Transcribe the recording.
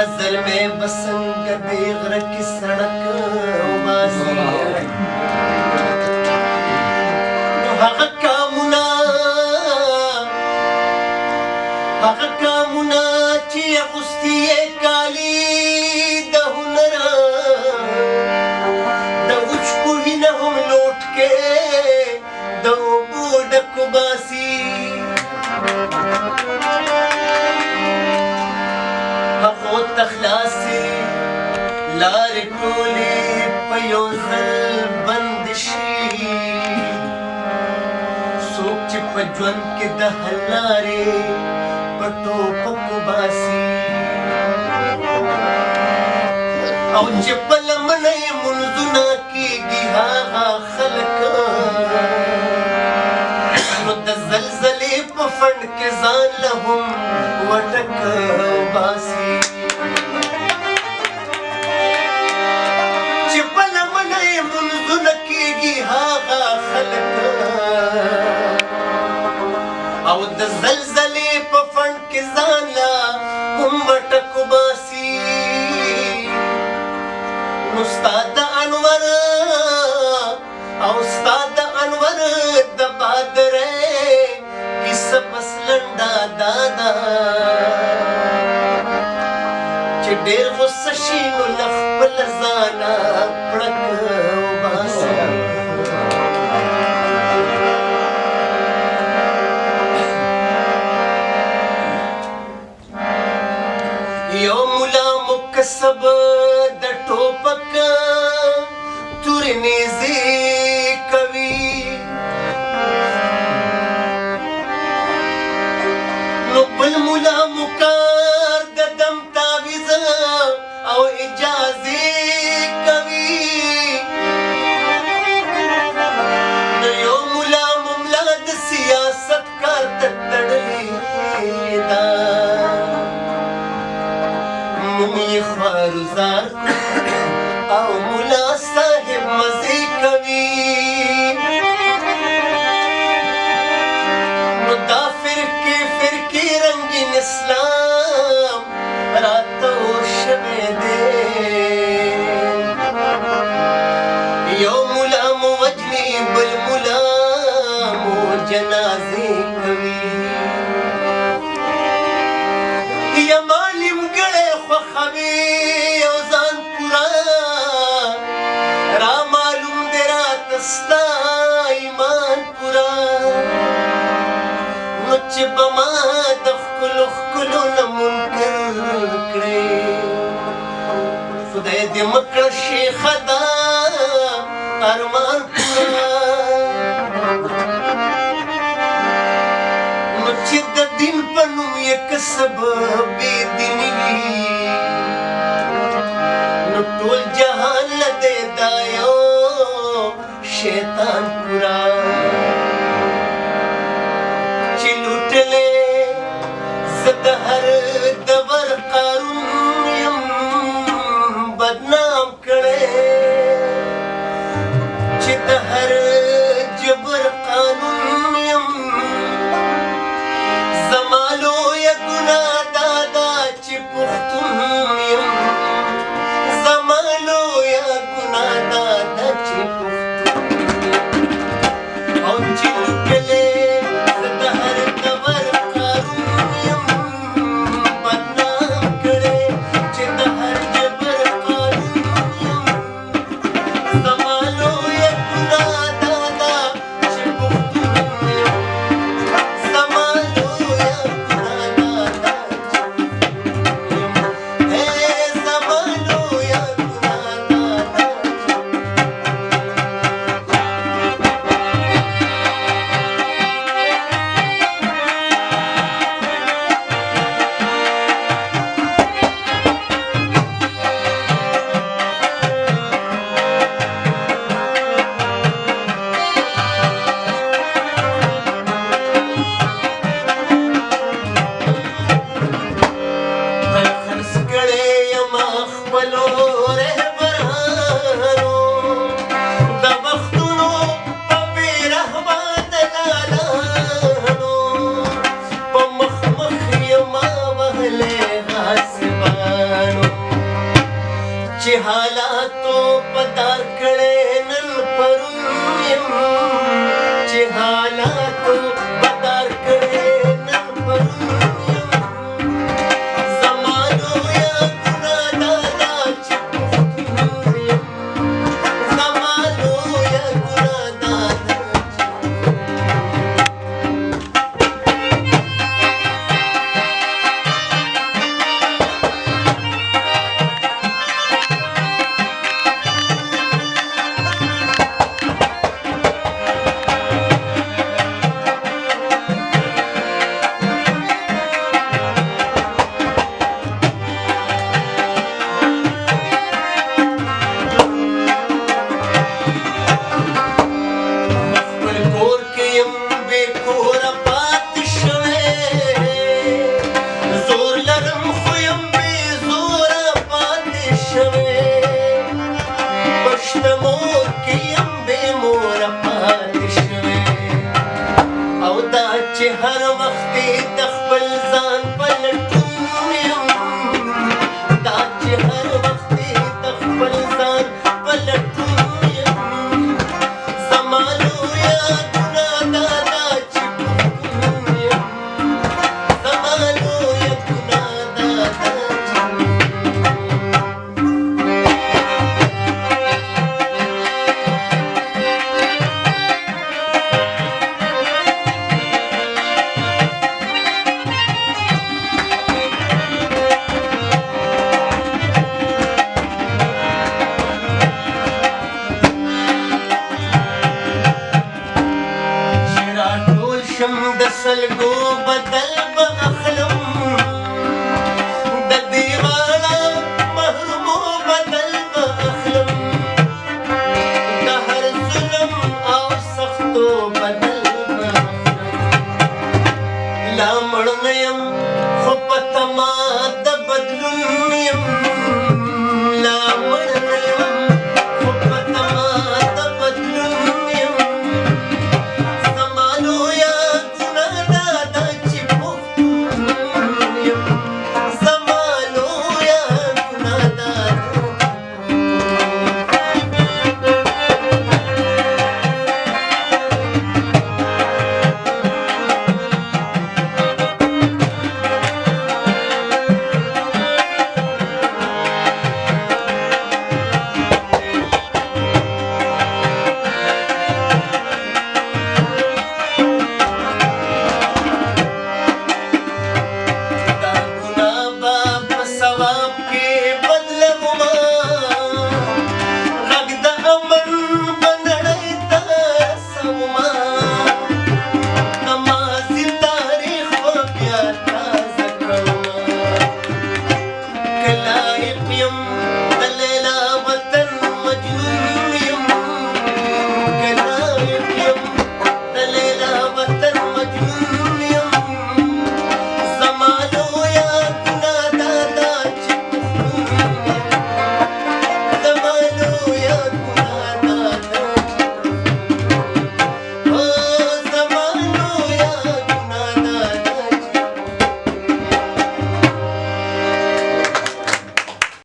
غزل میں بسنگ دے غرق کی سڑک باسی هغه کامونه چې اغوستي یې کالي د هنر د وچ کوهي نه هم لوټ کې د اوبو ډکو باسي هغو ته خلاصې لارې ټولې په یو ځل بند شي څوک چې په ژوند کې د حل لارې په ټوپکو باسي او چې په لمنه یې منځونه کېږي هغه خلک نو د زلزلې په فنډ کې ځان له هم وټک باسي چې په لمنه یې منځونه کېږي هغه خلک او د زلزلې په فنډ کې ځان له هم وټک باسي نو ستا د انور او ستا د انور د بادرې کیسه بس لنډه دادا چې ډېر غصه شي نو له خپل ځانه پړک وباسي یو ملا مکسب د ټوپک تورې نیزې کوي نو بل ملا مکار د دم تعویض او اجازې کوي نو یو ملا مملا د سیاست کار ته تړلې ده موږ خوارزار او ملا صاحب مزې کوي نو دا فرقې رنګین اسلام راته شوی دی یو ملا مو وجني بل ملا مو جنازې کوي یا معلم ګړی خوښوي او ځان پوره را معلوم دی راته ستا ایمان پوره نو چې به ما د ښکلو نه منکر کړې خدای دې مکړه شیخه دا ارمان پوره نو چې د دین په نوم یې کسب بې دیني وي نو ټول جهان له دې دا یو شیطان پوره چې لوټلې زه د هر دور قارون یم بدنام کړی چې د هر جبر قانون یم زما لویه ګناه دا ده چې پښتون یم زما لویه ګناه دا ده چې پښتون یم او چې لوټلې زه د هر دور قارون یم بدنام سلګو بدل به اخلم د دیواله محرومو بدل به اخلم د هر ظلم او سختو بدل به اخلم لا مړ نه یم خو په تما د بدلون یم